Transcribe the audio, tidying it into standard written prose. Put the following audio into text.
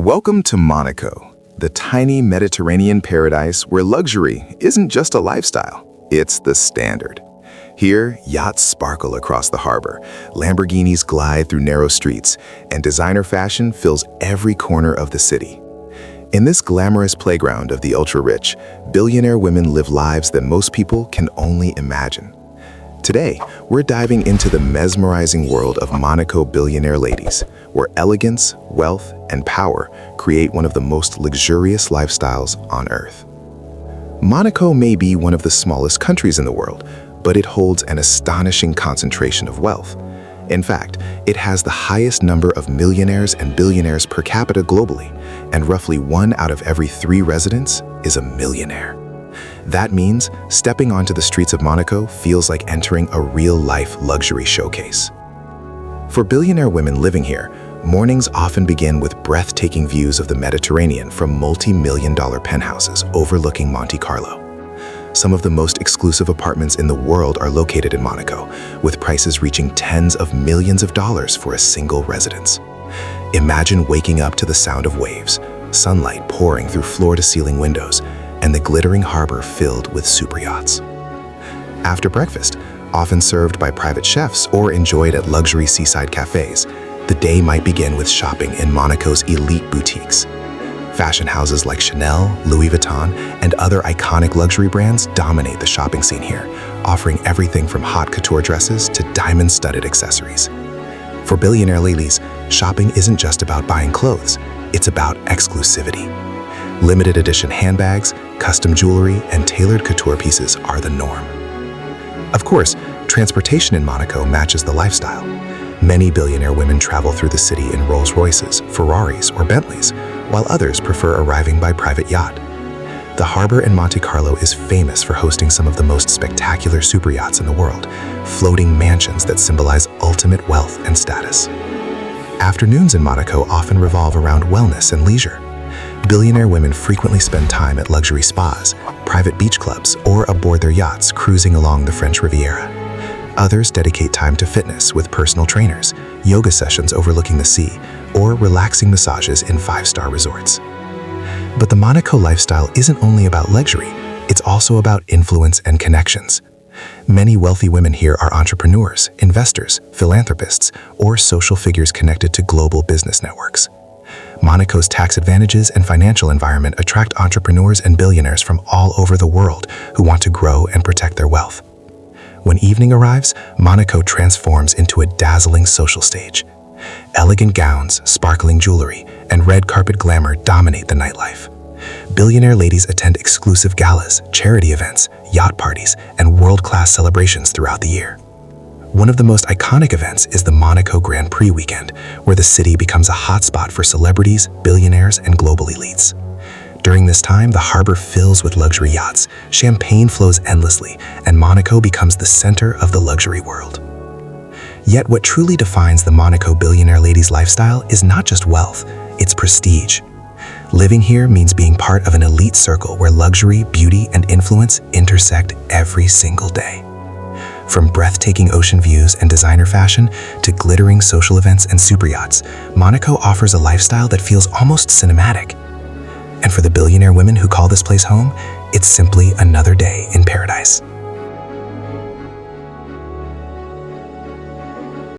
Welcome to Monaco, the tiny Mediterranean paradise where luxury isn't just a lifestyle, it's the standard. Here, yachts sparkle across the harbor, Lamborghinis glide through narrow streets, and designer fashion fills every corner of the city. In this glamorous playground of the ultra-rich, billionaire women live lives that most people can only imagine. Today, we're diving into the mesmerizing world of Monaco billionaire ladies, where elegance, wealth, and power create one of the most luxurious lifestyles on Earth. Monaco may be one of the smallest countries in the world, but it holds an astonishing concentration of wealth. In fact, it has the highest number of millionaires and billionaires per capita globally, and roughly 1 out of every 3 residents is a millionaire. That means stepping onto the streets of Monaco feels like entering a real-life luxury showcase. For billionaire women living here, mornings often begin with breathtaking views of the Mediterranean from multi-million-dollar penthouses overlooking Monte Carlo. Some of the most exclusive apartments in the world are located in Monaco, with prices reaching tens of millions of dollars for a single residence. Imagine waking up to the sound of waves, sunlight pouring through floor-to-ceiling windows, and the glittering harbor filled with super yachts. After breakfast, often served by private chefs or enjoyed at luxury seaside cafés, the day might begin with shopping in Monaco's elite boutiques. Fashion houses like Chanel, Louis Vuitton, and other iconic luxury brands dominate the shopping scene here, offering everything from haute couture dresses to diamond-studded accessories. For billionaire ladies, shopping isn't just about buying clothes, it's about exclusivity. Limited edition handbags, custom jewelry, and tailored couture pieces are the norm. Of course, transportation in Monaco matches the lifestyle. Many billionaire women travel through the city in Rolls-Royces, Ferraris, or Bentleys, while others prefer arriving by private yacht. The harbor in Monte Carlo is famous for hosting some of the most spectacular super yachts in the world, floating mansions that symbolize ultimate wealth and status. Afternoons in Monaco often revolve around wellness and leisure. Billionaire women frequently spend time at luxury spas, private beach clubs, or aboard their yachts cruising along the French Riviera. Others dedicate time to fitness with personal trainers, yoga sessions overlooking the sea, or relaxing massages in 5-star resorts. But the Monaco lifestyle isn't only about luxury, it's also about influence and connections. Many wealthy women here are entrepreneurs, investors, philanthropists, or social figures connected to global business networks. Monaco's tax advantages and financial environment attract entrepreneurs and billionaires from all over the world who want to grow and protect their wealth. When evening arrives, Monaco transforms into a dazzling social stage. Elegant gowns, sparkling jewelry, and red carpet glamour dominate the nightlife. Billionaire ladies attend exclusive galas, charity events, yacht parties, and world-class celebrations throughout the year. One of the most iconic events is the Monaco Grand Prix weekend, where the city becomes a hotspot for celebrities, billionaires, and global elites. During this time, the harbor fills with luxury yachts, champagne flows endlessly, and Monaco becomes the center of the luxury world. Yet what truly defines the Monaco billionaire ladies' lifestyle is not just wealth, it's prestige. Living here means being part of an elite circle where luxury, beauty, and influence intersect every single day. From breathtaking ocean views and designer fashion to glittering social events and super yachts, Monaco offers a lifestyle that feels almost cinematic. And for the billionaire women who call this place home, it's simply another day in paradise.